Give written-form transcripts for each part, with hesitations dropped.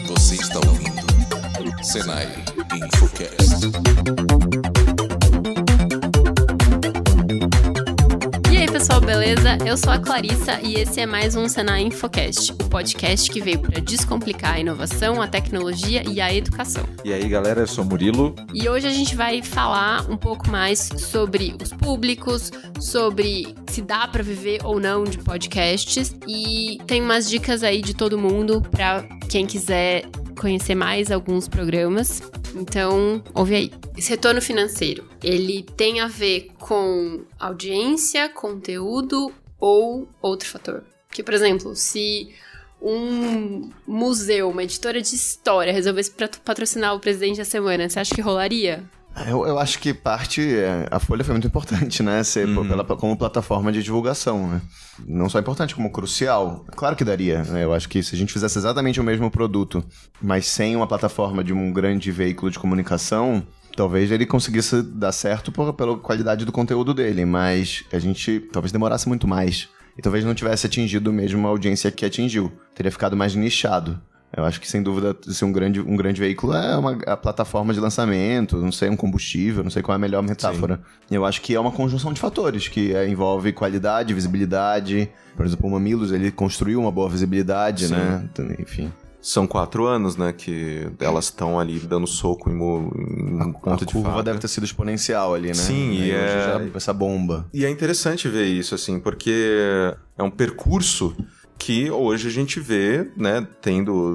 Você está ouvindo Senai Infocast. E aí, pessoal, beleza? Eu sou a Clarissa e esse é mais um Senai Infocast, o podcast que veio para descomplicar a inovação, a tecnologia e a educação. E aí, galera, eu sou o Murilo. E hoje a gente vai falar um pouco mais sobre os públicos, sobre se dá para viver ou não de podcasts, e tem umas dicas aí de todo mundo para quem quiser conhecer mais alguns programas. Então, ouve aí. Esse retorno financeiro, ele tem a ver com audiência, conteúdo ou outro fator? Porque, por exemplo, se um museu, uma editora de história resolvesse patrocinar o Presidente da Semana, você acha que rolaria? Eu acho que a Folha foi muito importante, né? Como plataforma de divulgação, né? Não só importante, como crucial. Claro que daria, né? Eu acho que se a gente fizesse exatamente o mesmo produto, mas sem uma plataforma de um grande veículo de comunicação, talvez ele conseguisse dar certo pela qualidade do conteúdo dele, mas a gente talvez demorasse muito mais. E talvez não tivesse atingido mesmo a audiência que atingiu. Teria ficado mais nichado. Eu acho que, sem dúvida, se um grande veículo é a plataforma de lançamento, não sei, um combustível, não sei qual é a melhor metáfora. Sim. Eu acho que é uma conjunção de fatores, que envolve qualidade, visibilidade. Por exemplo, o Mamilos, ele construiu uma boa visibilidade, sim, né? Enfim. São 4 anos, né, que elas estão ali dando soco em ponto de faca. A curva deve ter sido exponencial ali, né? Sim, e essa bomba. E é interessante ver isso, assim, porque é um percurso que hoje a gente vê, né,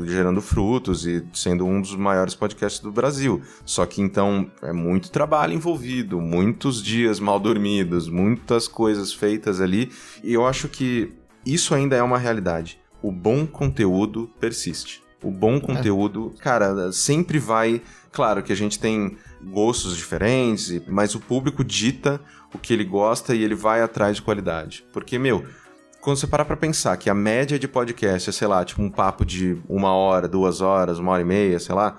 gerando frutos e sendo um dos maiores podcasts do Brasil. Só que, então, é muito trabalho envolvido, muitos dias mal dormidos, muitas coisas feitas ali. E eu acho que isso ainda é uma realidade. O bom conteúdo persiste. O bom conteúdo, cara, sempre vai... Claro que a gente tem gostos diferentes, mas o público dita o que ele gosta e ele vai atrás de qualidade. Porque, quando você parar pra pensar que a média de podcast é, sei lá, tipo um papo de 1 hora, 2 horas, 1h30, sei lá,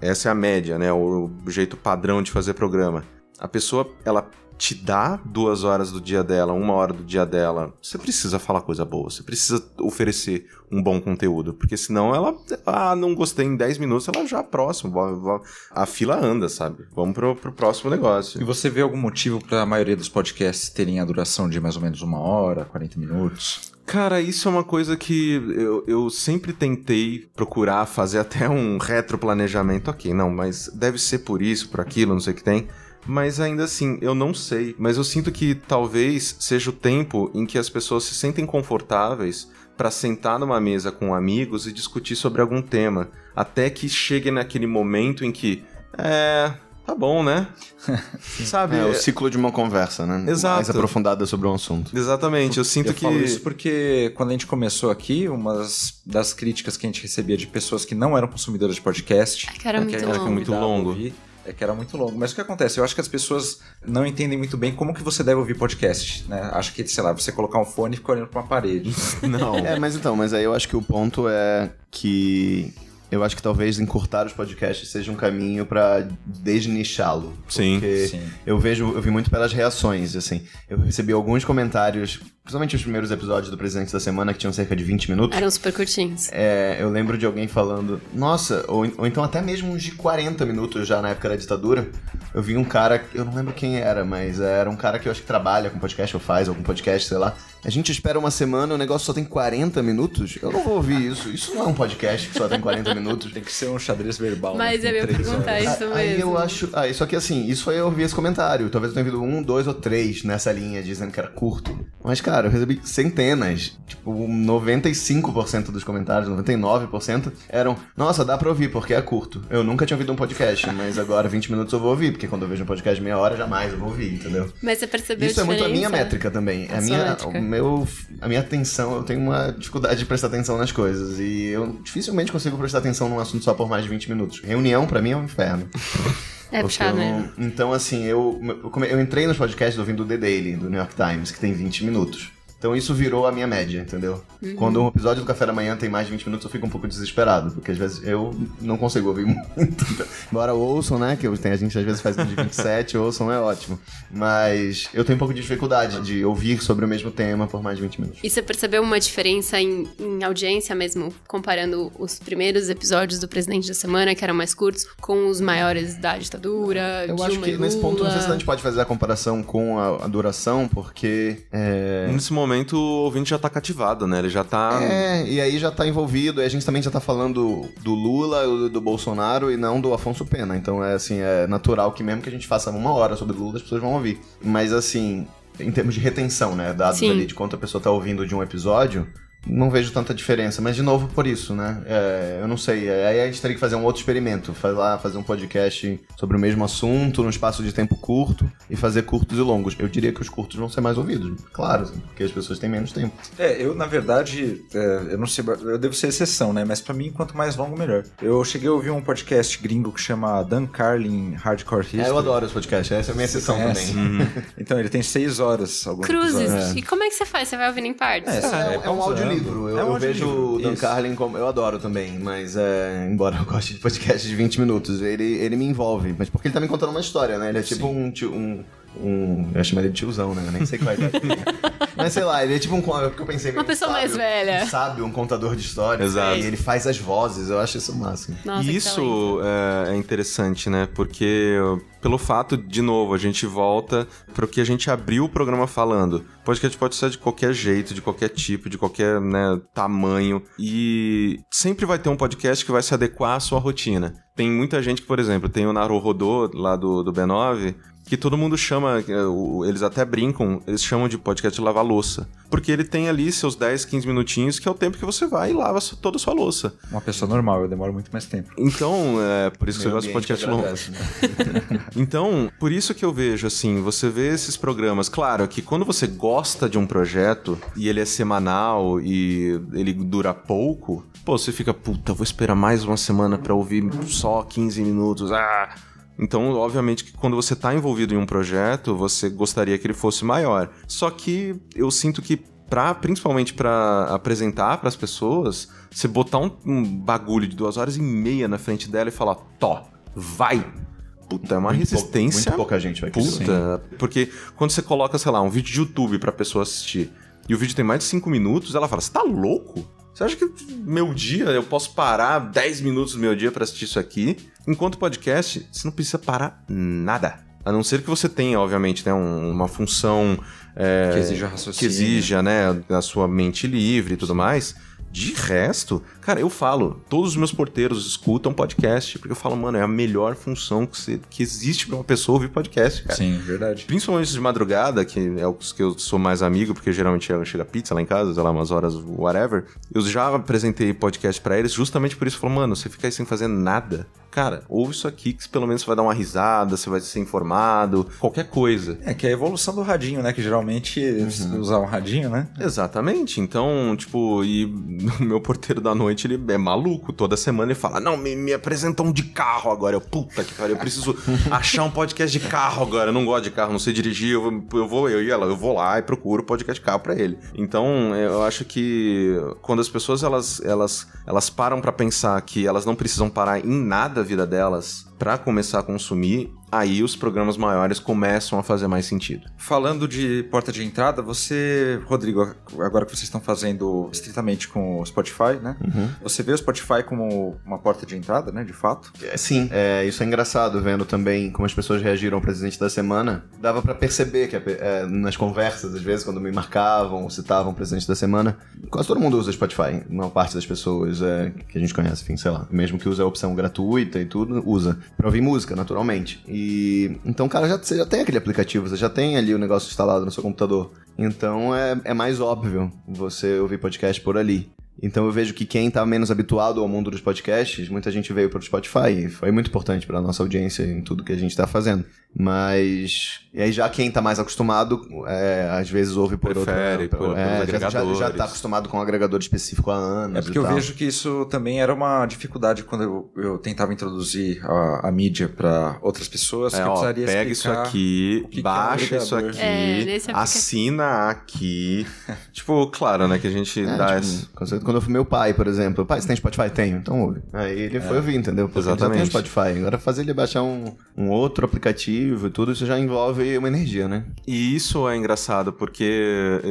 essa é a média, né? O jeito padrão de fazer programa. A pessoa, ela te dá 2 horas do dia dela, 1 hora do dia dela. Você precisa falar coisa boa, você precisa oferecer um bom conteúdo, porque senão ela, não gostei em 10 minutos, ela já próximo, a fila anda, sabe? Vamos pro próximo negócio. E você vê algum motivo para a maioria dos podcasts terem a duração de mais ou menos 1 hora, 40 minutos? Cara, isso é uma coisa que eu sempre tentei procurar fazer até um retroplanejamento. Ok, não, mas deve ser por isso, por aquilo, não sei o que tem. Mas ainda assim, eu não sei. Mas eu sinto que talvez seja o tempo em que as pessoas se sentem confortáveis para sentar numa mesa com amigos e discutir sobre algum tema. Até que chegue naquele momento em que... tá bom, né? Sabe? É o ciclo de uma conversa, né? Exato. Mais aprofundada sobre um assunto. Exatamente, eu sinto que... Eu falo isso porque quando a gente começou aqui, uma das críticas que a gente recebia de pessoas que não eram consumidoras de podcast... que era muito longo. Que era muito longo. Mas o que acontece? Eu acho que as pessoas não entendem muito bem como que você deve ouvir podcast, né? Acho que, sei lá, você colocar um fone e ficar olhando pra uma parede. Não. Mas aí eu acho que o ponto é que... Eu acho que talvez encurtar os podcasts seja um caminho pra desnichá-lo. Sim. Porque eu vi muito pelas reações, assim. Eu recebi alguns comentários, principalmente os primeiros episódios do Presidente da Semana, que tinham cerca de 20 minutos. Eram super curtinhos. Eu lembro de alguém falando, nossa, ou então até mesmo uns de 40 minutos já na época da ditadura. Eu vi um cara, eu não lembro quem era, mas era um cara que eu acho que trabalha com podcast, ou faz algum podcast, sei lá. A gente espera uma semana, o negócio só tem 40 minutos? Eu não vou ouvir isso. Isso não é um podcast que só tem 40 minutos. Tem que ser um xadrez verbal. Mas eu ia perguntar isso mesmo. Aí eu acho... só que assim, isso aí eu vi esse comentário. Talvez eu tenha ouvido 1, 2 ou 3 nessa linha, dizendo que era curto. Mas, cara, eu recebi centenas. Tipo, 95% dos comentários, 99% eram... Nossa, dá pra ouvir, porque é curto. Eu nunca tinha ouvido um podcast, mas agora 20 minutos eu vou ouvir. Porque quando eu vejo um podcast de meia hora, jamais eu vou ouvir, entendeu? Mas você percebeu isso a diferença? É muito a minha métrica também. A minha atenção, eu tenho uma dificuldade de prestar atenção nas coisas. E eu dificilmente consigo prestar atenção num assunto só por mais de 20 minutos. Reunião, pra mim, é um inferno. É puxado mesmo. Então, assim, eu entrei nos podcasts ouvindo o The Daily, do New York Times, que tem 20 minutos. Então isso virou a minha média, entendeu? Quando um episódio do Café da Manhã tem mais de 20 minutos, eu fico um pouco desesperado, porque às vezes eu não consigo ouvir muito. Embora ouçam, né, que a gente às vezes faz um de 27, ouçam, é ótimo. Mas eu tenho um pouco de dificuldade de ouvir sobre o mesmo tema por mais de 20 minutos. E você percebeu uma diferença em audiência mesmo, comparando os primeiros episódios do Presidente da Semana, que eram mais curtos, com os maiores da ditadura, Eu Dilma acho que e Lula? nesse ponto, não sei se a gente pode fazer a comparação com a duração, porque... Nesse momento, o ouvinte já tá cativado, né? Ele já tá... e aí já tá envolvido, e a gente também já tá falando do Lula, do Bolsonaro, e não do Afonso Pena. Então, é natural que mesmo que a gente faça 1 hora sobre o Lula, as pessoas vão ouvir. Mas, assim, em termos de retenção, né? Dados Sim. ali de quanto a pessoa tá ouvindo de um episódio... Não vejo tanta diferença, mas de novo por isso, né? Eu não sei, aí a gente teria que fazer um outro experimento, fazer um podcast sobre o mesmo assunto, num espaço de tempo curto, e fazer curtos e longos. Eu diria que os curtos vão ser mais ouvidos, claro, porque as pessoas têm menos tempo. Eu, na verdade, eu não sei, eu devo ser exceção, né? Mas pra mim, quanto mais longo, melhor. Eu cheguei a ouvir um podcast gringo que chama Dan Carlin Hardcore History. Eu adoro esse podcast, essa é a minha exceção também. Então, ele tem 6 horas. Cruzes. E como é que você faz? Você vai ouvindo em partes? É um audiolivro. Eu vejo o Dan Carlin como... Eu adoro também, mas embora eu goste de podcast de 20 minutos, ele me envolve. Mas porque ele tá me contando uma história, né? Ele é tipo eu chamo ele de tiozão, né? Eu nem sei qual é. Mas sei lá, ele é tipo porque eu pensei Uma pessoa mais velha. Sabe, um contador de histórias. Exato. E ele faz as vozes, eu acho isso o máximo. Nossa, E isso é interessante, né? Porque pelo fato, de novo, a gente volta para o que a gente abriu o programa falando. Podcast pode ser de qualquer jeito, de qualquer tipo, de qualquer, né, tamanho. E sempre vai ter um podcast que vai se adequar à sua rotina. Tem muita gente que, por exemplo, tem o Naruhodô lá do B9... que todo mundo chama, eles até brincam, eles chamam de podcast de lavar louça. Porque ele tem ali seus 10, 15 minutinhos, que é o tempo que você vai e lava toda a sua louça. Uma pessoa normal, eu demoro muito mais tempo. Então, por isso que você gosta de podcast longo. Né? Então, por isso que eu vejo, assim, você vê esses programas. Claro que quando você gosta de um projeto, e ele é semanal, e ele dura pouco, pô, você fica, puta, vou esperar mais uma semana pra ouvir só 15 minutos, Então, obviamente, que quando você está envolvido em um projeto, você gostaria que ele fosse maior. Só que eu sinto que, principalmente para apresentar para as pessoas, você botar um bagulho de 2h30 na frente dela e falar, vai! Puta, é uma resistência. Muito pouca gente vai querer. Puta, porque quando você coloca, sei lá, um vídeo de YouTube pra pessoa assistir, e o vídeo tem mais de 5 minutos, ela fala, você tá louco? Você acha que meu dia, eu posso parar 10 minutos do meu dia pra assistir isso aqui? Enquanto podcast, você não precisa parar nada. A não ser que você tenha, obviamente, né, uma função... que exija raciocínio. Que exija, né, a sua mente livre e tudo mais. De resto, cara, eu falo, todos os meus porteiros escutam podcast, porque eu falo, mano, é a melhor função que existe pra uma pessoa ouvir podcast, cara. Sim, verdade. Principalmente de madrugada, que é os que eu sou mais amigo, porque geralmente chega pizza lá em casa, sei lá, umas horas, whatever. Eu já apresentei podcast pra eles justamente por isso. Eu falo, mano, você fica aí sem fazer nada, cara, ouve isso aqui que pelo menos você vai dar uma risada, você vai ser informado, qualquer coisa. Que é a evolução do radinho, né? Que geralmente usar um radinho, né? Exatamente. Então, tipo, e o meu porteiro da noite, ele é maluco. Toda semana ele fala, não, me apresenta um de carro agora. Eu, puta que pariu, eu preciso achar um podcast de carro agora. Eu não gosto de carro, não sei dirigir. Eu vou lá e procuro podcast de carro pra ele. Então, eu acho que quando as pessoas, elas param pra pensar que elas não precisam parar em nada a vida delas pra começar a consumir, aí os programas maiores começam a fazer mais sentido. Falando de porta de entrada, você, Rodrigo, agora que vocês estão fazendo estritamente com o Spotify, né? Você vê o Spotify como uma porta de entrada, né? De fato? Sim, isso é engraçado, vendo também como as pessoas reagiram ao Presidente da Semana. Dava pra perceber que nas conversas, às vezes, quando me marcavam, citavam o Presidente da Semana, quase todo mundo usa Spotify. Uma parte das pessoas que a gente conhece, enfim, sei lá. Mesmo que use a opção gratuita e tudo, usa. Pra ouvir música, naturalmente. Então, cara, você já tem aquele aplicativo, você já tem ali o negócio instalado no seu computador. Então, é mais óbvio você ouvir podcast por ali. Então eu vejo que quem tá menos habituado ao mundo dos podcasts, muita gente veio pro Spotify e foi muito importante pra nossa audiência em tudo que a gente tá fazendo. Mas... E aí já quem tá mais acostumado, às vezes ouve por Prefere, por agregadores. Já tá acostumado com um agregador específico há anos. É porque eu vejo que isso também era uma dificuldade quando eu tentava introduzir a mídia para outras pessoas, que eu precisaria pega isso explicar aqui, baixa isso aqui, assina aqui. Tipo, claro, né, que a gente dá essa... Quando eu fui meu pai, por exemplo, pai, você tem Spotify? Tenho, então ouve. Aí ele foi ouvir, entendeu? Porque exatamente. Já tem Spotify. Agora fazer ele baixar um outro aplicativo e tudo, isso já envolve uma energia, né? E isso é engraçado, porque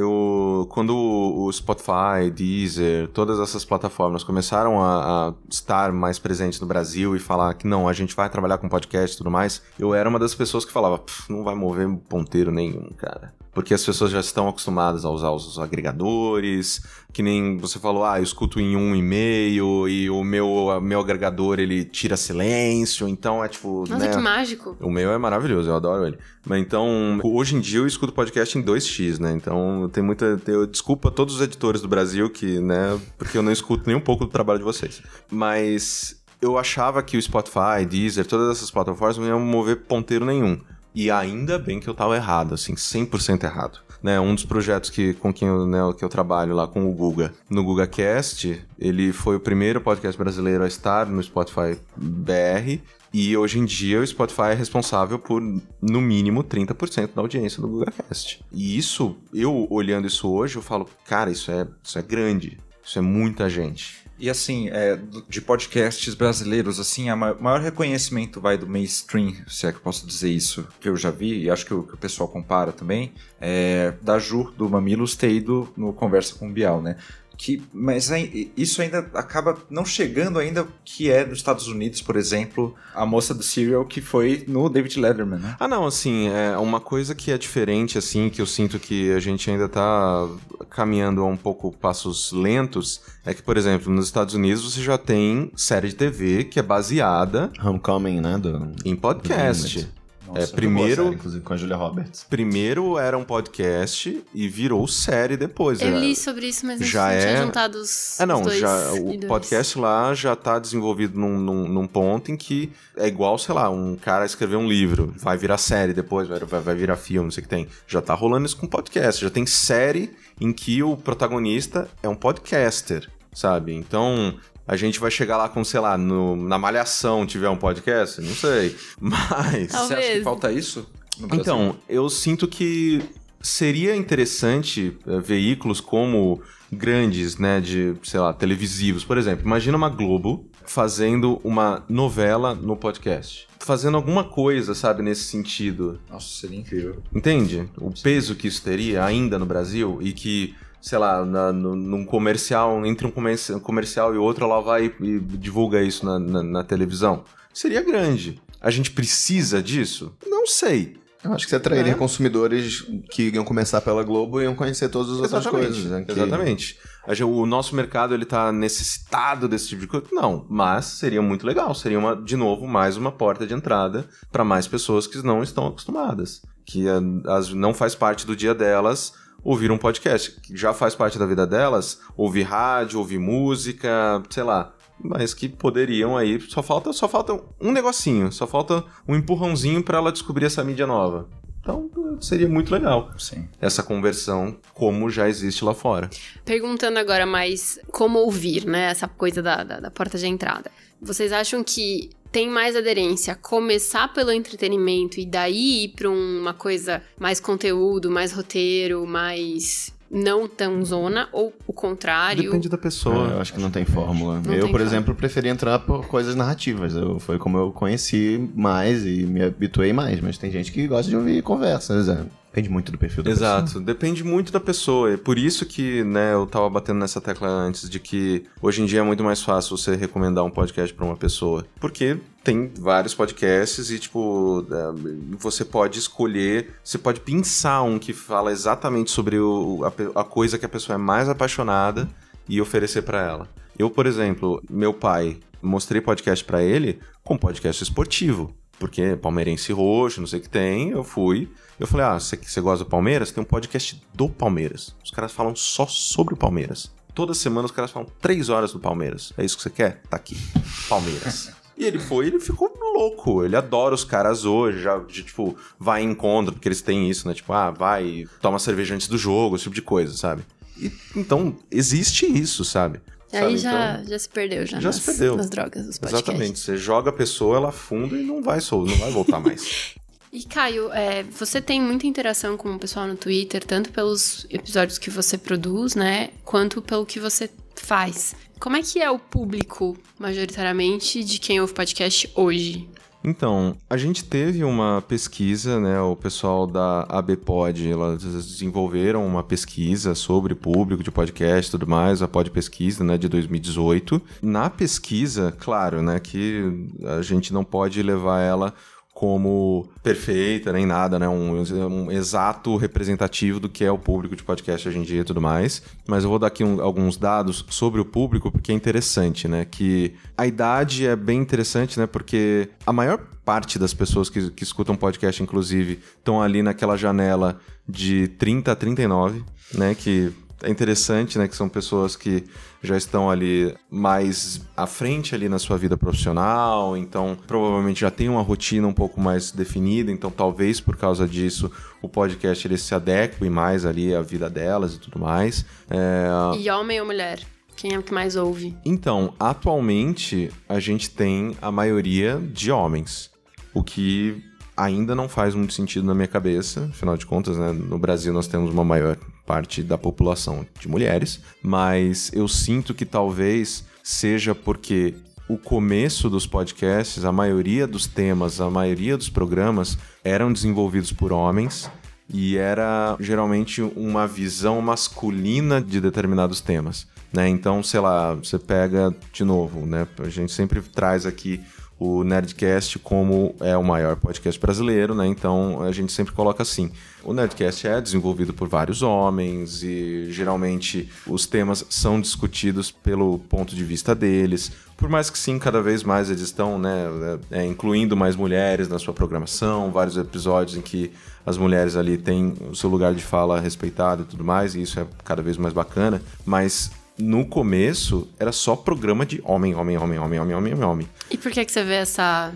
quando o Spotify, Deezer, todas essas plataformas começaram a estar mais presentes no Brasil e falar que não, a gente vai trabalhar com podcast e tudo mais, eu era uma das pessoas que falava, não vai mover ponteiro nenhum, cara. Porque as pessoas já estão acostumadas a usar os agregadores, que nem você falou, eu escuto em 1,5 e o meu agregador, ele tira silêncio, então é tipo... Nossa, que mágico. O meu é maravilhoso, eu adoro ele. Mas então, hoje em dia eu escuto podcast em 2x, né? Então tem desculpa a todos os editores do Brasil que, né, porque eu não escuto nem um pouco do trabalho de vocês. Mas eu achava que o Spotify, Deezer, todas essas plataformas não iam mover ponteiro nenhum. E ainda bem que eu tava errado, assim, 100% errado. Né, um dos projetos que eu trabalho lá com o Guga, no GugaCast, ele foi o primeiro podcast brasileiro a estar no Spotify BR, e hoje em dia o Spotify é responsável por, no mínimo, 30% da audiência do GugaCast. E isso, eu olhando isso hoje, eu falo, cara, isso é grande, isso é muita gente. E assim, de podcasts brasileiros, assim, o maior reconhecimento vai do mainstream, se é que eu posso dizer isso, que eu já vi, e acho que o pessoal compara também, da Ju, do Mamilos, ter ido no Conversa com o Bial, né? Mas isso ainda acaba não chegando ainda, que é nos Estados Unidos, por exemplo, a moça do Serial que foi no David Letterman, né? Não, assim, uma coisa que é diferente, assim, que eu sinto que a gente ainda tá caminhando a um pouco passos lentos, é que, por exemplo, nos Estados Unidos você já tem série de TV que é baseada... Homecoming, né? Em podcast. Nossa, primeiro, série, inclusive com a Julia Roberts. Primeiro era um podcast e virou série depois. Eu li sobre isso, mas já não tinha juntado os dois. O podcast lá já tá desenvolvido num ponto em que é igual, sei lá, um cara escrever um livro, vai virar série depois, vai virar filme, não sei o que tem. Já tá rolando isso com podcast. Já tem série em que o protagonista é um podcaster, sabe? Então... A gente vai chegar lá com, sei lá, na Malhação tiver um podcast? Não sei. Mas... Talvez. Você acha que falta isso no Brasil? Então, eu sinto que seria interessante veículos como grandes, né, de, sei lá, televisivos. Por exemplo, imagina uma Globo fazendo uma novela no podcast. Fazendo alguma coisa, sabe, nesse sentido. Nossa, seria incrível. Entende? O peso que isso teria ainda no Brasil e que... sei lá, num comercial, entre um comercial e outro, ela vai e divulga isso na televisão. Seria grande. A gente precisa disso? Não sei. Eu acho que você atrairia consumidores que iam começar pela Globo e iam conhecer todas as outras coisas. Né? Exatamente. O nosso mercado, ele tá necessitado desse tipo de coisa? Não, mas seria muito legal. Seria, de novo, mais uma porta de entrada para mais pessoas que não estão acostumadas. Que não faz parte do dia delas ouvir um podcast, que já faz parte da vida delas, ouvir rádio, ouvir música, sei lá, mas que poderiam aí, só falta um negocinho, só falta um empurrãozinho para ela descobrir essa mídia nova. Então, seria muito legal. Sim. Essa conversão, como já existe lá fora. Perguntando agora mais como ouvir, né? Essa coisa da porta de entrada. Vocês acham que tem mais aderência começar pelo entretenimento e daí ir pra uma coisa mais conteúdo, mais roteiro, mais não tão zona, ou o contrário? Depende da pessoa. Eu acho que não tem fórmula. Não eu, tem por exemplo, preferi entrar por coisas narrativas. Foi como eu conheci mais e me habituei mais. Mas tem gente que gosta de ouvir conversas. Depende muito do perfil da pessoa. Exato, depende muito da pessoa. É por isso que, né, eu tava batendo nessa tecla antes de que hoje em dia é muito mais fácil você recomendar um podcast pra uma pessoa. Porque tem vários podcasts e, tipo, você pode escolher, você pode pensar um que fala exatamente sobre a coisa que a pessoa é mais apaixonada e oferecer pra ela. Eu, por exemplo, meu pai, mostrei podcast pra ele com podcast esportivo. Porque palmeirense roxo, não sei o que tem, eu fui. Eu falei, você gosta do Palmeiras? Tem um podcast do Palmeiras. Os caras falam só sobre o Palmeiras. Toda semana os caras falam 3 horas do Palmeiras. É isso que você quer? Tá aqui. Palmeiras. E ele foi, ele ficou louco, ele adora os caras hoje, tipo, vai em encontro, porque eles têm isso, né? Tipo, vai, toma cerveja antes do jogo, esse tipo de coisa, sabe? Então, existe isso, sabe? Aí já se perdeu, já se perdeu. Nas drogas, nos podcasts. Exatamente, você joga a pessoa, ela afunda e não vai voltar mais. E, Caio, você tem muita interação com o pessoal no Twitter, tanto pelos episódios que você produz, né, quanto pelo que você faz. Como é que é o público, majoritariamente, de quem ouve podcast hoje? Então, a gente teve uma pesquisa, né, o pessoal da ABPod, elas desenvolveram uma pesquisa sobre público de podcast e tudo mais, a Pod Pesquisa, né, de 2018. Na pesquisa, claro, né, que a gente não pode levar ela como perfeita, nem nada, né? Um exato representativo do que é o público de podcast hoje em dia e tudo mais. Mas eu vou dar aqui alguns dados sobre o público, porque é interessante, né? Que a idade é bem interessante, né? Porque a maior parte das pessoas que escutam podcast, inclusive, estão ali naquela janela de 30 a 39, né? Que é interessante, né, que são pessoas que já estão ali mais à frente ali na sua vida profissional, então provavelmente já tem uma rotina um pouco mais definida, então talvez por causa disso o podcast ele se adeque mais ali à vida delas e tudo mais. E homem ou mulher? Quem é o que mais ouve? Então, atualmente a gente tem a maioria de homens, o que ainda não faz muito sentido na minha cabeça, afinal de contas, né, no Brasil nós temos uma maior parte da população de mulheres, mas eu sinto que talvez seja porque o começo dos podcasts, a maioria dos temas, a maioria dos programas eram desenvolvidos por homens e era geralmente uma visão masculina de determinados temas, né? Então, sei lá, você pega de novo, né? A gente sempre traz aqui o Nerdcast como é o maior podcast brasileiro, né? Então a gente sempre coloca assim. O Nerdcast é desenvolvido por vários homens e geralmente os temas são discutidos pelo ponto de vista deles. Por mais que sim, cada vez mais eles estão, né, incluindo mais mulheres na sua programação, vários episódios em que as mulheres ali têm o seu lugar de fala respeitado e tudo mais, e isso é cada vez mais bacana, mas no começo, era só programa de homem. E por que você vê essa...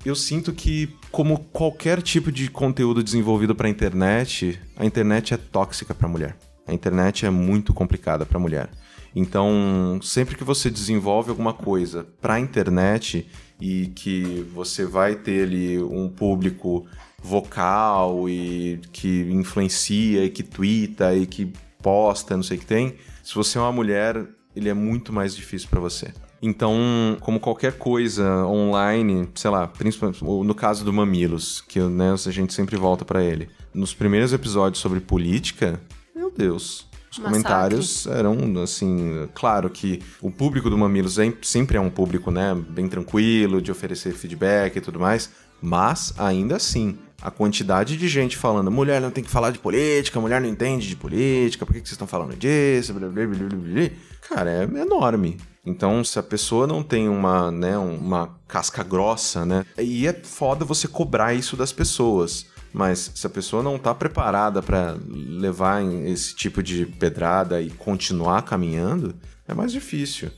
Eu sinto que, como qualquer tipo de conteúdo desenvolvido pra internet, a internet é tóxica pra mulher. A internet é muito complicada pra mulher. Então, sempre que você desenvolve alguma coisa pra internet e que você vai ter ali um público vocal e que influencia e que tweeta e que posta, não sei o que tem... Se você é uma mulher, ele é muito mais difícil pra você. Então, como qualquer coisa online, sei lá, principalmente no caso do Mamilos, que, né, a gente sempre volta pra ele. Nos primeiros episódios sobre política, meu Deus, os comentários eram, assim... Claro que o público do Mamilos sempre é um público, né, bem tranquilo, de oferecer feedback e tudo mais, mas, ainda assim... A quantidade de gente falando, mulher não tem que falar de política, mulher não entende de política, por que vocês estão falando disso? Blá, blá, blá, blá, blá. Cara, é enorme. Então, se a pessoa não tem uma casca grossa, né? E é foda você cobrar isso das pessoas. Mas se a pessoa não tá preparada para levar esse tipo de pedrada e continuar caminhando, é mais difícil.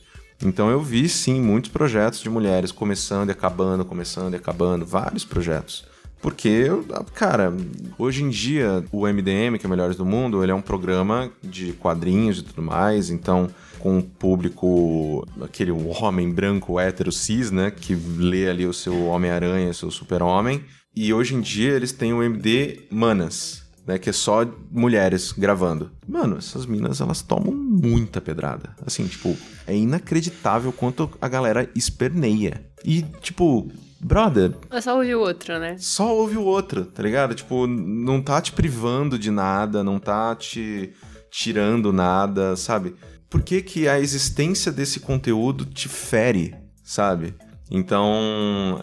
Então eu vi, sim, muitos projetos de mulheres começando e acabando, vários projetos. Porque, cara, hoje em dia o MDM, que é Melhores do Mundo, ele é um programa de quadrinhos e tudo mais, então com o público, aquele homem branco hétero cis, né, que lê ali o seu Homem-Aranha, o seu Super-Homem, e hoje em dia eles têm o MD Manas, né, que é só mulheres gravando. Mano, essas minas, elas tomam muita pedrada. Assim, tipo, é inacreditável quanto a galera esperneia. E, tipo... Brother... É só ouvir o outro, né? Só ouve o outro, tá ligado? Tipo, não tá te privando de nada, não tá te tirando nada, sabe? Por que que a existência desse conteúdo te fere, sabe? Então,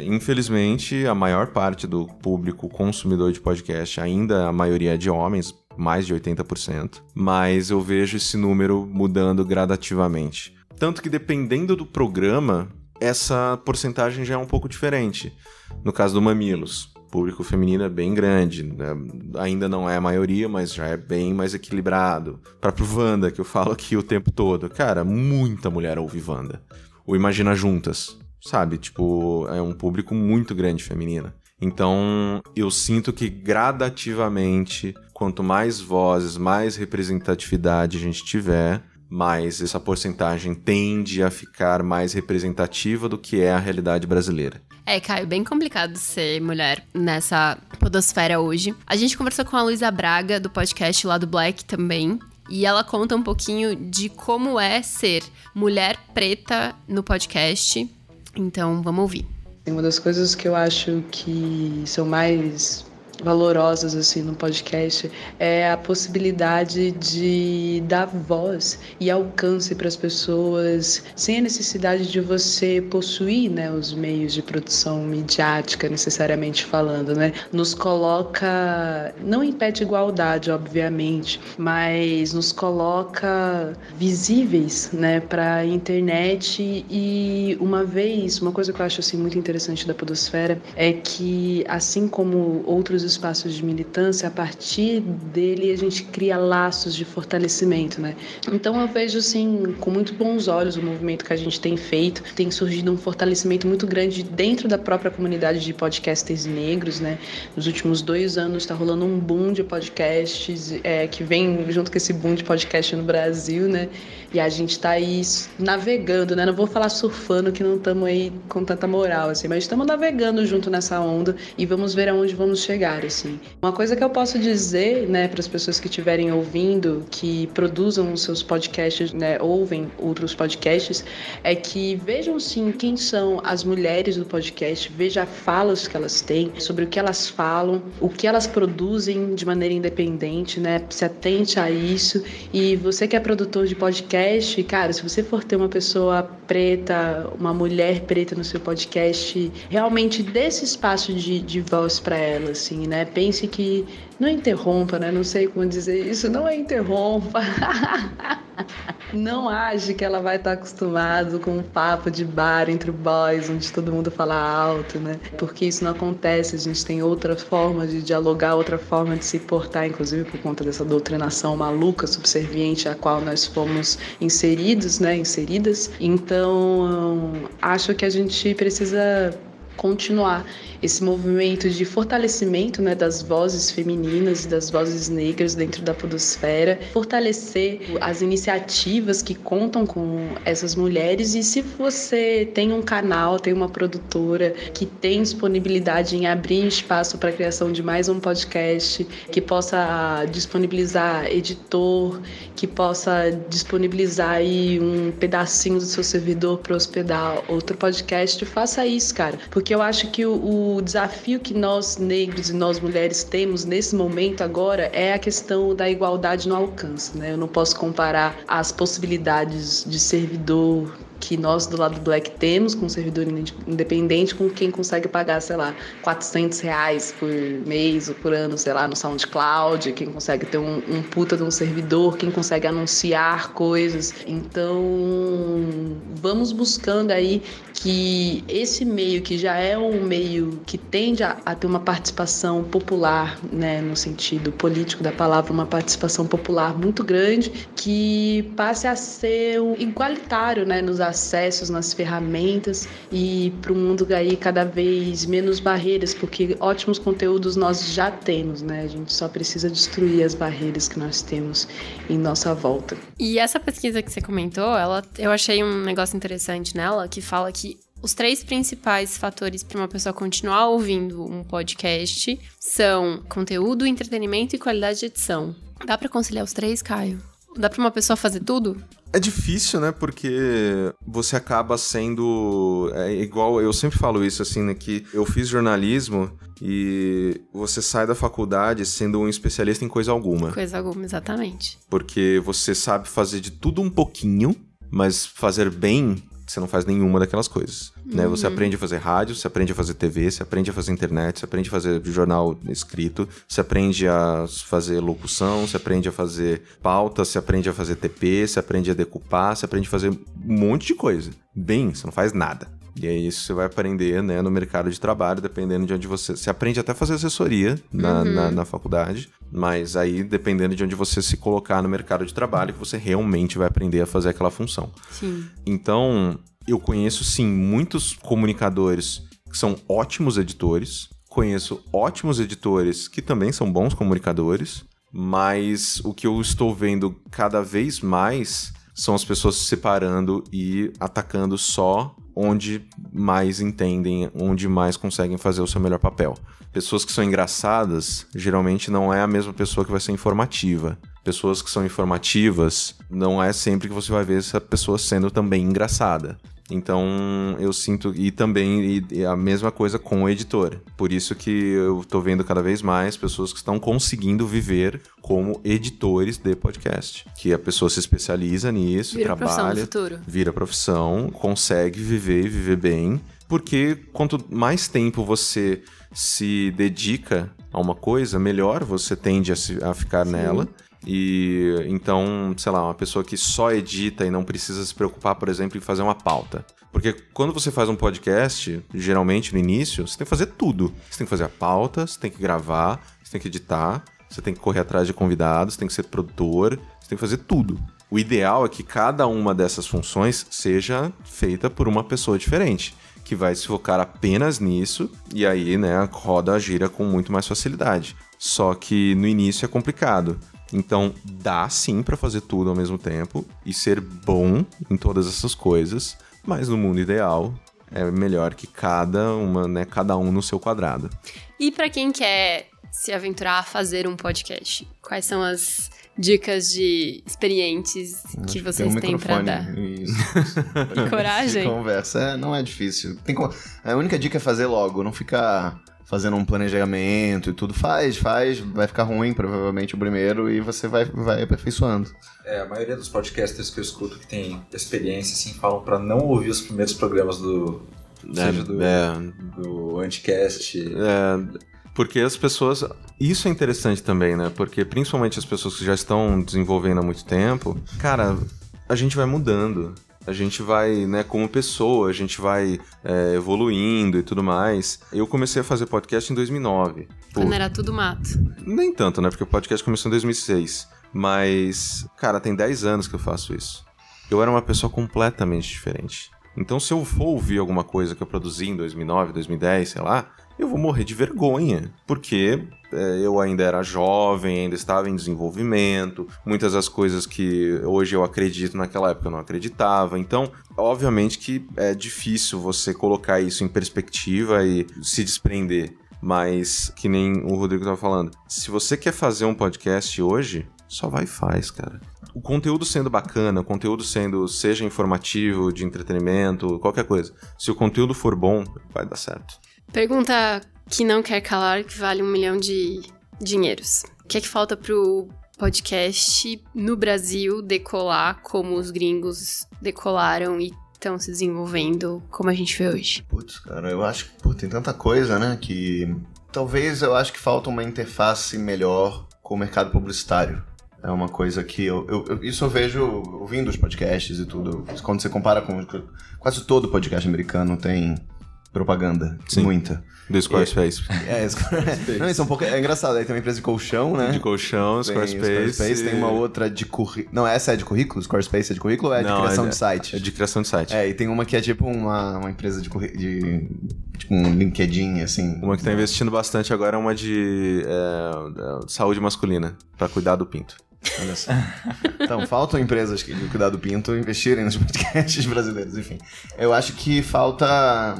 infelizmente, a maior parte do público consumidor de podcast, ainda a maioria é de homens, mais de 80%, mas eu vejo esse número mudando gradativamente. Tanto que dependendo do programa... essa porcentagem já é um pouco diferente. No caso do Mamilos, o público feminino é bem grande, né? Ainda não é a maioria, mas já é bem mais equilibrado. Para pro Wanda, que eu falo aqui o tempo todo, cara, muita mulher ouve Wanda. O Imagina Juntas, sabe? Tipo, é um público muito grande feminino. Então, eu sinto que gradativamente, quanto mais vozes, mais representatividade a gente tiver, mais essa porcentagem tende a ficar mais representativa do que é a realidade brasileira. Caio, bem complicado ser mulher nessa podosfera hoje. A gente conversou com a Luísa Braga, do podcast lá do Black também, e ela conta um pouquinho de como é ser mulher preta no podcast. Então, vamos ouvir. Uma das coisas que eu acho que são mais valorosas assim no podcast é a possibilidade de dar voz e alcance para as pessoas sem a necessidade de você possuir, né, os meios de produção midiática necessariamente falando, né? Nos coloca, não impede igualdade, obviamente, mas nos coloca visíveis, né, para a internet. E uma coisa que eu acho assim muito interessante da podosfera é que, assim como outros espaços de militância, a partir dele a gente cria laços de fortalecimento, né? Então eu vejo assim com muito bons olhos o movimento que a gente tem feito. Tem surgido um fortalecimento muito grande dentro da própria comunidade de podcasters negros, né? Nos últimos 2 anos está rolando um boom de podcasts que vem junto com esse boom de podcast no Brasil, né? E a gente está aí navegando, né? Não vou falar surfando, que não estamos aí com tanta moral, assim, mas estamos navegando junto nessa onda e vamos ver aonde vamos chegar, assim. Uma coisa que eu posso dizer, né, para as pessoas que estiverem ouvindo, que produzam os seus podcasts, né, ouvem outros podcasts, é que vejam, sim, quem são as mulheres do podcast, veja falas que elas têm, sobre o que elas falam, o que elas produzem de maneira independente, né? Se atente a isso. E você que é produtor de podcast, cara, se você for ter uma pessoa preta, uma mulher preta no seu podcast, realmente dê esse espaço de voz para ela, assim, né? Pense que não interrompa, né? Não sei como dizer isso, não interrompa. Não ache que ela vai estar acostumada com um papo de bar entre boys, onde todo mundo fala alto, né? Porque isso não acontece, a gente tem outra forma de dialogar, outra forma de se portar, inclusive por conta dessa doutrinação maluca, subserviente, a qual nós fomos inseridos, né? Inseridas. Então, acho que a gente precisa continuar esse movimento de fortalecimento, né, das vozes femininas e das vozes negras dentro da podosfera, fortalecer as iniciativas que contam com essas mulheres. E se você tem um canal, tem uma produtora que tem disponibilidade em abrir espaço para a criação de mais um podcast, que possa disponibilizar editor, que possa disponibilizar aí um pedacinho do seu servidor para hospedar outro podcast, faça isso, cara. Porque eu acho que o desafio que nós negros e nós mulheres temos nesse momento agora é a questão da igualdade no alcance, né? Eu não posso comparar as possibilidades de servidor que nós do lado do Black temos com um servidor independente com quem consegue pagar, sei lá, R$400 por mês ou por ano, sei lá, no SoundCloud, quem consegue ter um puta de um servidor, quem consegue anunciar coisas. Então, vamos buscando aí que esse meio, que já é um meio que tende a ter uma participação popular, né, no sentido político da palavra, uma participação popular muito grande, que passe a ser igualitário, né, nos acessos, nas ferramentas, e para um mundo aí cada vez menos barreiras, porque ótimos conteúdos nós já temos, né? A gente só precisa destruir as barreiras que nós temos em nossa volta. E essa pesquisa que você comentou, eu achei um negócio interessante nela, que fala que os 3 principais fatores para uma pessoa continuar ouvindo um podcast são conteúdo, entretenimento e qualidade de edição. Dá para conciliar os 3, Caio? Dá pra uma pessoa fazer tudo? É difícil, né? Porque você acaba sendo... É igual, eu sempre falo isso, assim, né? Que eu fiz jornalismo e você sai da faculdade sendo um especialista em coisa alguma. Coisa alguma, exatamente. Porque você sabe fazer de tudo um pouquinho, mas fazer bem... Você não faz nenhuma daquelas coisas, né? Você aprende a fazer rádio, você aprende a fazer TV, você aprende a fazer internet, você aprende a fazer jornal escrito, você aprende a fazer locução, você aprende a fazer pauta, você aprende a fazer TP, você aprende a decupar, você aprende a fazer um monte de coisa. Bem, você não faz nada. E é isso que você vai aprender, né, no mercado de trabalho, dependendo de onde você... Você aprende até a fazer assessoria na faculdade, mas aí, dependendo de onde você se colocar no mercado de trabalho, que você realmente vai aprender a fazer aquela função. Sim. Então, Eu conheço, sim, muitos comunicadores que são ótimos editores. Conheço ótimos editores que também são bons comunicadores. Mas o que eu estou vendo cada vez mais são as pessoas se separando e atacando só onde mais entendem, onde mais conseguem fazer o seu melhor papel. Pessoas que são engraçadas, geralmente não é a mesma pessoa que vai ser informativa. Pessoas que são informativas, não é sempre que você vai ver essa pessoa sendo também engraçada. Então, eu sinto... E também a mesma coisa com o editor. Por isso que eu tô vendo cada vez mais pessoas que estão conseguindo viver como editores de podcast. Que a pessoa se especializa nisso, Vira trabalha... profissão no futuro. Vira profissão, consegue viver e viver bem. Porque quanto mais tempo você se dedica a uma coisa, melhor você tende a ficar nela. E então, sei lá, uma pessoa que só edita e não precisa se preocupar, por exemplo, em fazer uma pauta. Porque quando você faz um podcast, geralmente no início, você tem que fazer tudo. Você tem que fazer a pauta, você tem que gravar, você tem que editar, você tem que correr atrás de convidados, você tem que ser produtor, você tem que fazer tudo. O ideal é que cada uma dessas funções seja feita por uma pessoa diferente, que vai se focar apenas nisso, e aí, né, a roda gira com muito mais facilidade. Só que no início é complicado. Então, dá sim pra fazer tudo ao mesmo tempo e ser bom em todas essas coisas, mas no mundo ideal é melhor que cada um no seu quadrado. E pra quem quer se aventurar a fazer um podcast, quais são as dicas de experientes que vocês têm pra dar? Isso. E coragem? Conversa, não é difícil. A única dica é fazer logo, não ficar fazendo um planejamento e tudo. Faz, vai ficar ruim provavelmente o primeiro e você vai aperfeiçoando. A maioria dos podcasters que eu escuto que tem experiência, assim, falam pra não ouvir os primeiros programas do Anticast. Porque as pessoas... Isso é interessante também, né? Porque principalmente as pessoas que já estão desenvolvendo há muito tempo, cara, a gente vai mudando. A gente vai, né, como pessoa, a gente vai evoluindo e tudo mais. Eu comecei a fazer podcast em 2009. Quando era tudo mato. Nem tanto, né? Porque o podcast começou em 2006. Mas, cara, tem 10 anos que eu faço isso. Eu era uma pessoa completamente diferente. Então, se eu for ouvir alguma coisa que eu produzi em 2009, 2010, sei lá, eu vou morrer de vergonha. Porque eu ainda era jovem, ainda estava em desenvolvimento. Muitas das coisas que hoje eu acredito, naquela época eu não acreditava. Então, obviamente que é difícil você colocar isso em perspectiva e se desprender. Mas, que nem o Rodrigo estava falando, se você quer fazer um podcast hoje, só vai e faz, cara. O conteúdo sendo bacana, o conteúdo seja informativo, de entretenimento, qualquer coisa. Se o conteúdo for bom, vai dar certo. Pergunta que não quer calar, que vale 1 milhão de dinheiros. O que é que falta pro podcast no Brasil decolar como os gringos decolaram e estão se desenvolvendo como a gente vê hoje? Putz, cara, eu acho que tem tanta coisa, né, que talvez eu acho que falta uma interface melhor com o mercado publicitário. É uma coisa que isso eu vejo ouvindo os podcasts e tudo. Quando você compara com... Quase todo podcast americano tem propaganda. Sim. Muita. Do Squarespace. Não, isso é um pouco... É engraçado. Aí tem uma empresa de colchão, né? De colchão, Squarespace. Tem uma outra de currículo... Não, essa é de currículo? Squarespace é de currículo ou é de criação de site? É de criação de site. E tem uma que é tipo uma empresa de tipo um LinkedIn, assim. Uma que tá investindo bastante agora é uma de saúde masculina, pra cuidar do pinto. Olha só. Então, faltam empresas de cuidar do pinto investirem nos podcasts brasileiros, enfim. Eu acho que falta,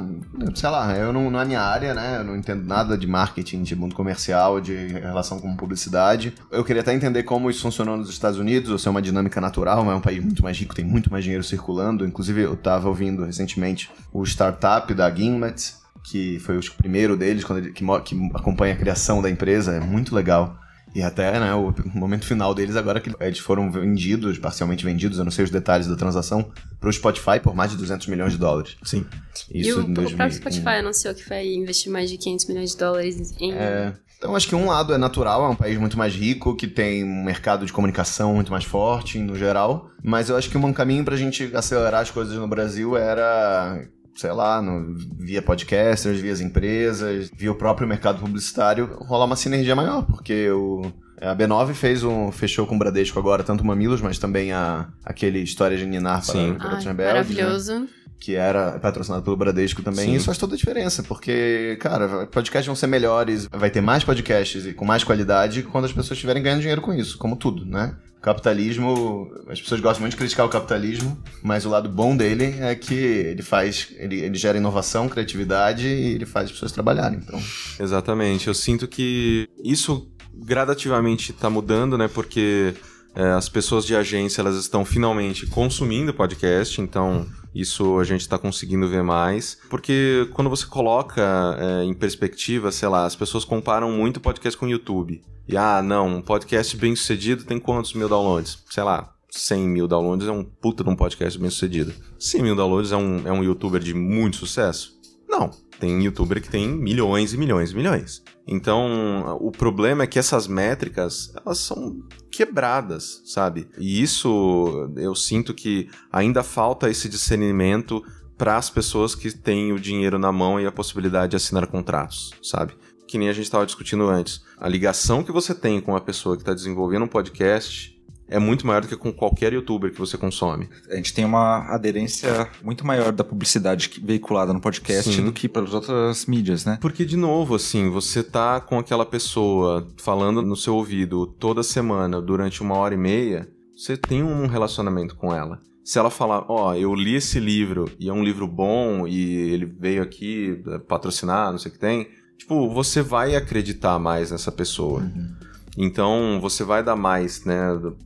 sei lá, não é minha área, né? Eu não entendo nada de marketing, de mundo comercial, de relação com publicidade. Eu queria até entender como isso funcionou nos Estados Unidos, ou se é uma dinâmica natural, mas é um país muito mais rico, tem muito mais dinheiro circulando. Inclusive, eu tava ouvindo recentemente o startup da Gimlet, que foi o primeiro deles, que acompanha a criação da empresa, é muito legal. E até, né, o momento final deles agora que eles foram vendidos, parcialmente vendidos, eu não sei os detalhes da transação, para o Spotify por mais de $200 milhões. Sim. Isso e o próprio Spotify anunciou que vai investir mais de $500 milhões em... Então, acho que um lado é natural, é um país muito mais rico, que tem um mercado de comunicação muito mais forte, no geral. Mas eu acho que um caminho pra gente acelerar as coisas no Brasil era... sei lá, via podcasters, via as empresas, via o próprio mercado publicitário, rolar uma sinergia maior, porque a B9 fechou com o Bradesco agora, tanto o Mamilos, mas também aquele História de Ninar para Garotos Rebeldes. Maravilhoso. Né? que era patrocinado pelo Bradesco também. Sim. Isso faz toda a diferença, porque, cara, podcasts vão ser melhores, vai ter mais podcasts e com mais qualidade quando as pessoas estiverem ganhando dinheiro com isso, como tudo, né? O capitalismo, as pessoas gostam muito de criticar o capitalismo, mas o lado bom dele é que ele gera inovação, criatividade e ele faz as pessoas trabalharem, então... Exatamente, eu sinto que isso gradativamente tá mudando, né, porque as pessoas de agência, elas estão finalmente consumindo podcast, então isso a gente está conseguindo ver mais, porque quando você coloca em perspectiva, sei lá, as pessoas comparam muito podcast com o YouTube, e não, um podcast bem sucedido tem quantos mil downloads? Sei lá, 100 mil downloads é um puta de um podcast bem sucedido. 100 mil downloads é um youtuber de muito sucesso? Não, tem youtuber que tem milhões e milhões e milhões. Então, o problema é que essas métricas, elas são quebradas, sabe? E isso, eu sinto que ainda falta esse discernimento para as pessoas que têm o dinheiro na mão e a possibilidade de assinar contratos, sabe? Que nem a gente estava discutindo antes. A ligação que você tem com a pessoa que está desenvolvendo um podcast é muito maior do que com qualquer youtuber que você consome. A gente tem uma aderência muito maior da publicidade veiculada no podcast Sim. do que pelas outras mídias, né? Porque, de novo, assim, você tá com aquela pessoa falando no seu ouvido toda semana durante 1h30, você tem um relacionamento com ela. Se ela falar, eu li esse livro e é um livro bom e ele veio aqui patrocinar, não sei o que tem, tipo, você vai acreditar mais nessa pessoa. Então, você vai dar mais, né,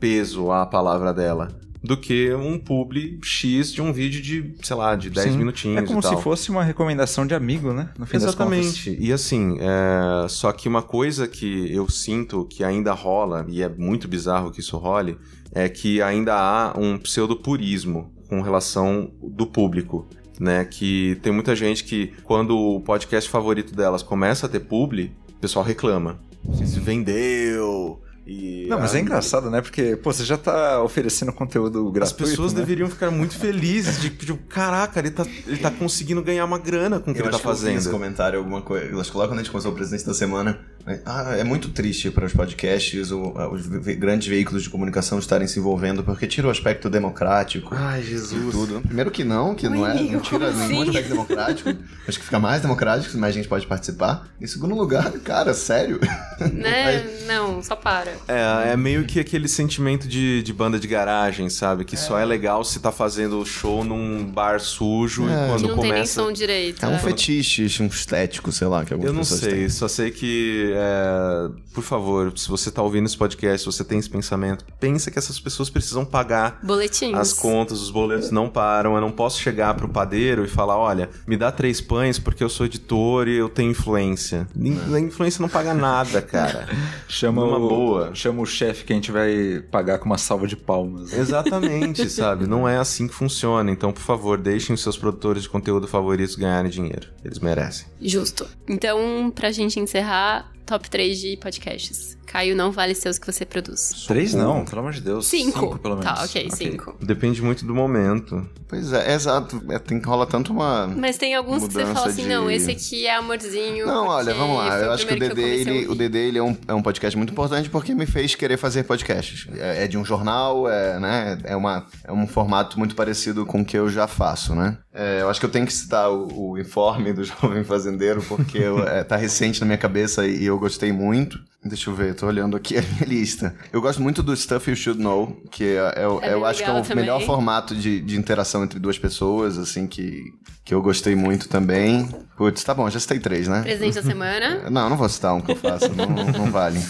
peso à palavra dela do que um publi X de um vídeo de, sei lá, de 10 minutinhos e tal. É como se fosse uma recomendação de amigo, né? No fim das contas. Exatamente. E assim, só que uma coisa que eu sinto que ainda rola, e é muito bizarro que isso role, é que ainda há um pseudopurismo com relação do público. Né, que tem muita gente que, quando o podcast favorito delas começa a ter publi, o pessoal reclama. Você se vendeu... Não, mas é engraçado, né? Porque, você já tá oferecendo conteúdo gratuito, as pessoas né? deveriam ficar muito felizes de caraca, ele tá conseguindo ganhar uma grana com o que ele tá fazendo. Esse comentário, alguma coisa. Eu acho que lá quando a gente começou o Presidente da Semana, é muito triste para os podcasts, os grandes veículos de comunicação estarem se envolvendo, porque tira o aspecto democrático. Ai, Jesus. Tudo. Primeiro que não tira nenhum aspecto democrático. Acho que fica mais democrático, mais gente pode participar. Em segundo lugar, cara, sério. Né? Não, só para. É meio que aquele sentimento de banda de garagem, sabe? Que só é legal se tá fazendo show num bar sujo e quando que não começa... tem nem som direito. É um fetiche, um estético, sei lá. Que Eu não sei, só sei que, por favor, se você tá ouvindo esse podcast, se você tem esse pensamento, pensa que essas pessoas precisam pagar boletins. As contas, os boletos não param. Eu não posso chegar pro padeiro e falar, olha, me dá 3 pães porque eu sou editor e eu tenho influência. A influência não paga nada, cara. Chama o chefe que a gente vai pagar com uma salva de palmas. Exatamente, sabe? Não é assim que funciona. Então, por favor, deixem os seus produtores de conteúdo favoritos ganharem dinheiro. Eles merecem. Justo. Então, pra gente encerrar, top 3 de podcasts. Caio, não vale ser os que você produz. 3 não, pelo amor de Deus. 5 pelo menos. Tá, ok, 5. Depende muito do momento. Pois é, exato. Tem que rolar tanto uma... Mas tem alguns que você fala assim, não, esse aqui é amorzinho. Não, olha, vamos lá. Eu acho que o DD, ele é um podcast muito importante porque me fez querer fazer podcasts. É de um jornal, né? É um formato muito parecido com o que eu já faço, né? Eu acho que eu tenho que citar o Informe do Jovem Fazendeiro porque tá recente na minha cabeça e eu gostei muito. Deixa eu ver, tô olhando aqui a minha lista. Eu gosto muito do Stuff You Should Know, que eu acho que é o melhor formato de interação entre duas pessoas, assim, que eu gostei muito também. Putz, tá bom, já citei 3, né? Presente da semana. Não vou citar um que eu faço, não vale.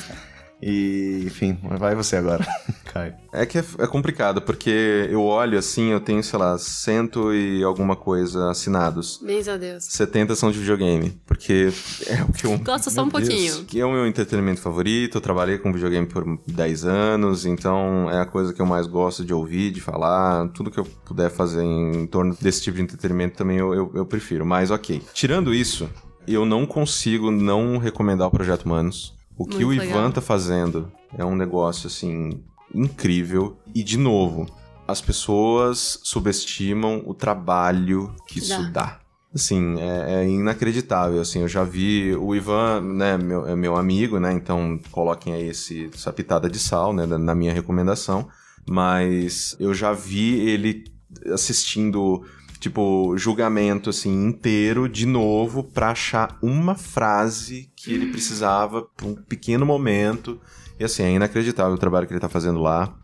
E, enfim, vai você agora, Caio. É que é complicado, porque eu olho assim, eu tenho, sei lá, 100 e alguma coisa assinados. Bens a Deus. 70 são de videogame, porque é o que eu... Gosto só um pouquinho. Que é o meu entretenimento favorito, eu trabalhei com videogame por 10 anos, então é a coisa que eu mais gosto de ouvir, de falar, tudo que eu puder fazer em torno desse tipo de entretenimento também eu prefiro, mas ok. Tirando isso, eu não consigo não recomendar o Projeto Humanos. O que o Ivan tá fazendo é um negócio, assim, incrível. E, de novo, as pessoas subestimam o trabalho que isso dá. Assim, é inacreditável, assim, eu já vi o Ivan, né, é meu amigo, né, então coloquem aí essa pitada de sal, né, na minha recomendação, mas eu já vi ele assistindo tipo, julgamento, assim, inteiro, de novo, pra achar uma frase que ele precisava pra um pequeno momento. E, assim, é inacreditável o trabalho que ele tá fazendo lá.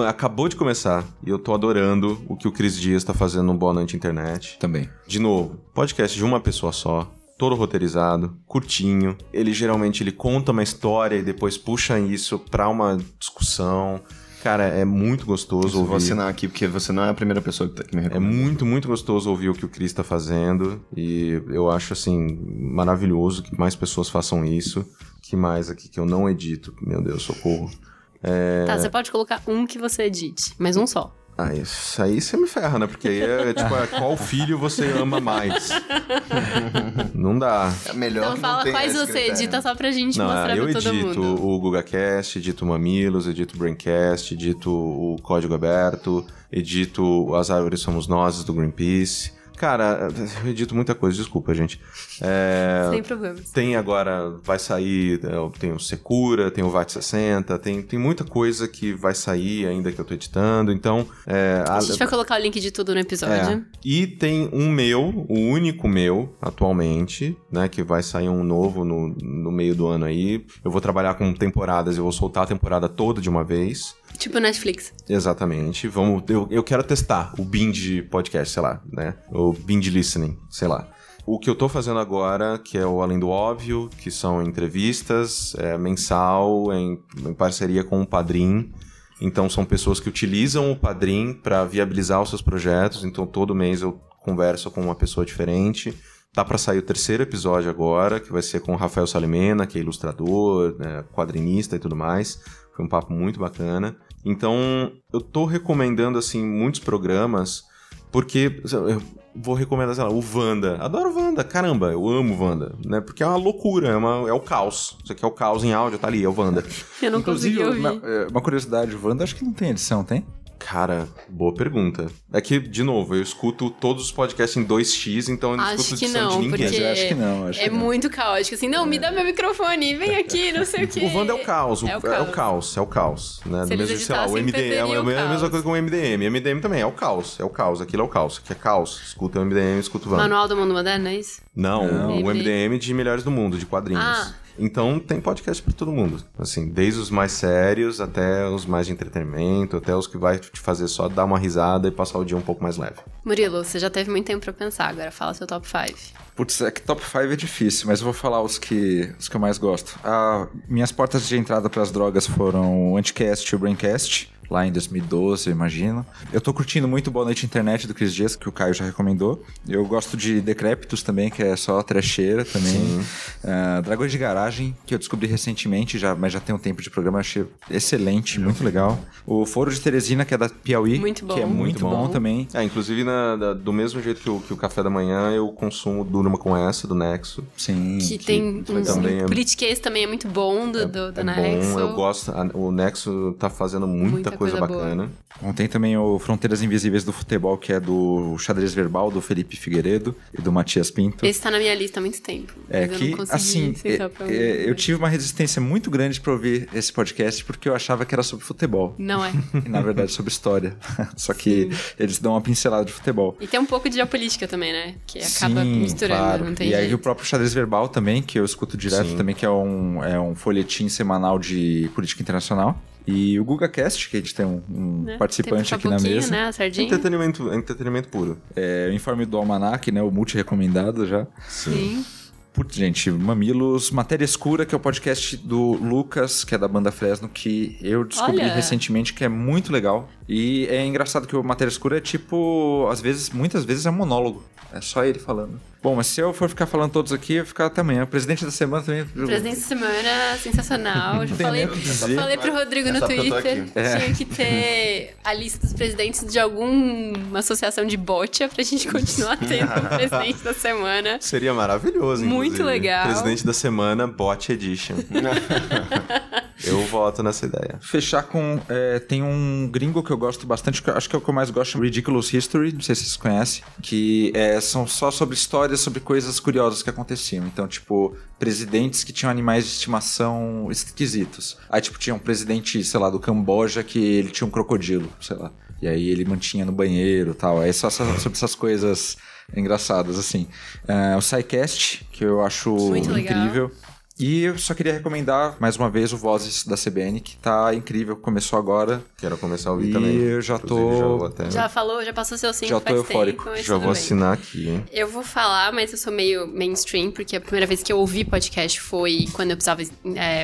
Acabou de começar e eu tô adorando o que o Cris Dias tá fazendo no Boa Noite Internet. Também. De novo, podcast de uma pessoa só, todo roteirizado, curtinho. Ele geralmente conta uma história e depois puxa isso pra uma discussão. Cara, é muito gostoso ouvir. Vou assinar aqui, porque você não é a primeira pessoa que me recomenda. É muito, muito gostoso ouvir o que o Cris tá fazendo. E eu acho, assim, maravilhoso que mais pessoas façam isso. Que mais aqui que eu não edito? Meu Deus, socorro. Tá, você pode colocar um que você edite, mas um só. Ah, isso aí você me ferra, né? Porque aí tipo, qual filho você ama mais? Não dá. É melhor Então que fala não tenha quais esse você critério. edita só pra gente Não, mostrar eu pra todo edito mundo. o GugaCast, edito o Mamilos, edito o Braincast, edito o Código Aberto, edito As Árvores Somos Nós, do Greenpeace. Cara, eu edito muita coisa, desculpa, gente. Sem problemas. Tem agora, vai sair, tem o Secura, tem o VAT60, tem muita coisa que vai sair ainda que eu tô editando, então... A gente vai colocar o link de tudo no episódio. E tem o único meu, atualmente, né, que vai sair um novo no meio do ano aí. Eu vou trabalhar com temporadas, eu vou soltar a temporada toda de uma vez. Tipo Netflix. Exatamente. Eu quero testar o binge podcast, sei lá, né? O binge listening, sei lá. O que eu tô fazendo agora, que é o Além do Óbvio, que são entrevistas mensal, em parceria com o Padrim. Então, são pessoas que utilizam o Padrim para viabilizar os seus projetos. Então, todo mês eu converso com uma pessoa diferente. Tá para sair o 3º episódio agora, que vai ser com o Rafael Salimena, que é ilustrador, né, quadrinista e tudo mais. Foi um papo muito bacana. Então, eu tô recomendando, assim, muitos programas, porque eu vou recomendar, sei lá, o Wanda. Adoro o Wanda, caramba, eu amo o Wanda, né? Porque é uma loucura, é o caos. Isso aqui é o caos em áudio, tá ali, é o Wanda. Eu não consegui ouvir. Uma curiosidade, o Wanda acho que não tem edição, tem? Cara, boa pergunta. É que, de novo, eu escuto todos os podcasts em 2x, então eu não Acho escuto que edição não, de ninguém. porque Acho que não, acho é que não. muito caótico. Assim, não, me dá meu microfone, vem aqui, não sei o quê. O Wanda é o caos, É o caos, né? Se Do eles mesmo, sei lá, o editassem, MDM é perderia a o mesma caos. coisa com o MDM. MDM também é o caos, aquilo é o caos. Aqui é caos. Escuta o MDM, escuta o Wanda. Manual do Mundo Moderno, é isso? Não, o MDM. MDM de Melhores do Mundo, de quadrinhos. Ah. Então tem podcast pra todo mundo. Assim, desde os mais sérios até os mais de entretenimento, até os que vai te fazer só dar uma risada e passar o dia um pouco mais leve. Murilo, você já teve muito tempo pra pensar, agora fala seu top 5. Putz, é que top 5 é difícil, mas eu vou falar os que eu mais gosto. Minhas portas de entrada pras drogas foram o Anticast e o Braincast, lá em 2012, eu imagino. Eu tô curtindo muito Boa Noite Internet do Cris Dias, que o Caio já recomendou. Eu gosto de Decrépitos também, que é só trecheira também. Dragões de Garagem, que eu descobri recentemente, mas já tem um tempo de programa, eu achei excelente, muito legal. O Foro de Teresina, que é da Piauí, Muito bom. que é muito bom também. Inclusive, do mesmo jeito que o Café da Manhã, eu consumo Durma com Essa, do Nexo. Sim. Que tem também um politiquês também é muito bom do Nexo. Bom, eu gosto. O Nexo tá fazendo muita coisa bacana. Bom, tem também o Fronteiras Invisíveis do Futebol, que é do Xadrez Verbal, do Felipe Figueiredo e do Matias Pinto. Esse tá na minha lista há muito tempo. É mas que, eu não consegui assim, sentar pra ouvir. eu tive uma resistência muito grande pra ouvir esse podcast, porque eu achava que era sobre futebol. Não é. E, na verdade, sobre história. Só que eles dão uma pincelada de futebol. E tem um pouco de geopolítica também, né? Que acaba misturando, claro. não tem E jeito. aí o próprio Xadrez Verbal também, que eu escuto direto Sim. também, que é um folhetim semanal de política internacional. E o GugaCast, que a gente tem um Né? participante Tem aqui na pouquinho, mesa. né? A sardinha. Entretenimento puro. O Informe do Almanac, né? O multi-recomendado já. Sim. Putz, gente, Mamilos, Matéria Escura, que é o podcast do Lucas, que é da banda Fresno, que eu descobri Olha. recentemente, que é muito legal. E é engraçado que o Matéria Escura é tipo, muitas vezes é monólogo. É só ele falando. Bom, mas se eu for ficar falando todos aqui, eu vou ficar até amanhã. O presidente da semana também. Presidente da semana, sensacional. Já tem falei, nem o que dizer. falei pro Rodrigo no É só porque eu tô Twitter. aqui. Tinha que ter a lista dos presidentes de alguma associação de bocha pra gente continuar tendo o presidente da semana. Seria maravilhoso, Muito inclusive. legal. Presidente da semana, Bot Edition. Eu voto nessa ideia. Fechar com... tem um gringo que eu gosto bastante, que eu acho que é o que eu mais gosto, Ridiculous History, não sei se vocês conhecem, que são só sobre histórias, sobre coisas curiosas que aconteciam. Então, tipo, presidentes que tinham animais de estimação esquisitos. Aí, tipo, tinha um presidente, sei lá, do Camboja que ele tinha um crocodilo, sei lá. E aí ele mantinha no banheiro e tal. Aí só sobre essas coisas engraçadas, assim. O SciCast, que eu acho muito incrível. Legal. E eu só queria recomendar, mais uma vez, o Vozes da CBN, que tá incrível, começou agora. Quero começar a ouvir E também. eu já tô... Já falou, já passou seu 5 Já tô faz eufórico. tempo, mas Já tudo vou bem. assinar aqui, hein? Eu vou falar, mas eu sou meio mainstream, porque a primeira vez que eu ouvi podcast foi quando eu precisava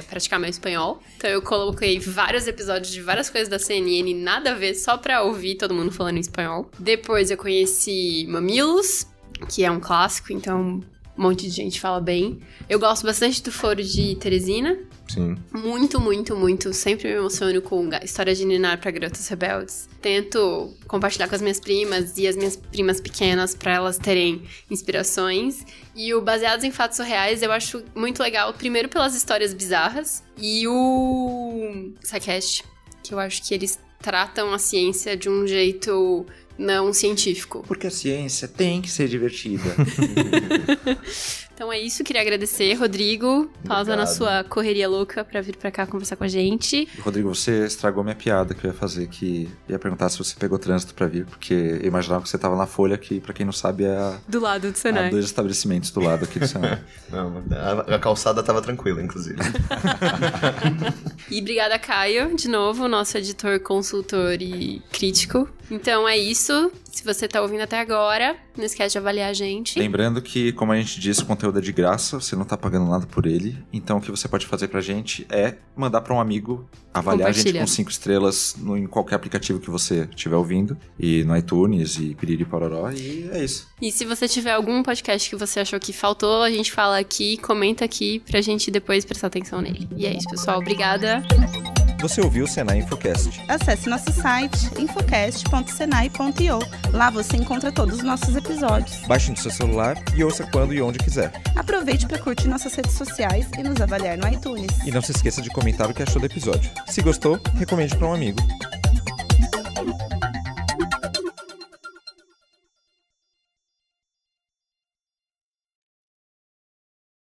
praticar meu espanhol. Então eu coloquei vários episódios de várias coisas da CNN, nada a ver, só pra ouvir todo mundo falando em espanhol. Depois eu conheci Mamilos, que é um clássico, então um monte de gente fala bem. Eu gosto bastante do Foro de Teresina. Sim. Muito, muito, muito. Sempre me emociono com a história de Ninar pra Garotas Rebeldes. Tento compartilhar com as minhas primas e as minhas primas pequenas pra elas terem inspirações. E o Baseados em Fatos Reais eu acho muito legal, primeiro pelas histórias bizarras. E o SciCast, que eu acho que eles tratam a ciência de um jeito não científico. Porque a ciência tem que ser divertida. Então é isso, queria agradecer, Rodrigo. Pausa na Obrigado. sua correria louca pra vir pra cá conversar com a gente. Rodrigo, você estragou minha piada que eu ia fazer, que ia perguntar se você pegou trânsito pra vir, porque eu imaginava que você tava na Folha, que pra quem não sabe é Do lado do há Senai. 2 estabelecimentos do lado aqui do Senai. Não, a calçada tava tranquila, inclusive. E obrigada, Caio, de novo, nosso editor, consultor e crítico. Então é isso. Se você tá ouvindo até agora, não esquece de avaliar a gente. Lembrando que, como a gente disse, o conteúdo é de graça, você não tá pagando nada por ele. Então o que você pode fazer pra gente é mandar pra um amigo, avaliar a gente Compartilha. com 5 estrelas em qualquer aplicativo que você estiver ouvindo, e no iTunes, e piriri pororó, e é isso. E se você tiver algum podcast que você achou que faltou, a gente fala aqui, comenta aqui pra gente depois prestar atenção nele. E é isso, pessoal. Obrigada. Você ouviu o Senai Infocast. Acesse nosso site infocast.senai.io. Lá você encontra todos os nossos episódios. Baixe no seu celular e ouça quando e onde quiser. Aproveite para curtir nossas redes sociais e nos avaliar no iTunes. E não se esqueça de comentar o que achou do episódio. Se gostou, recomende para um amigo.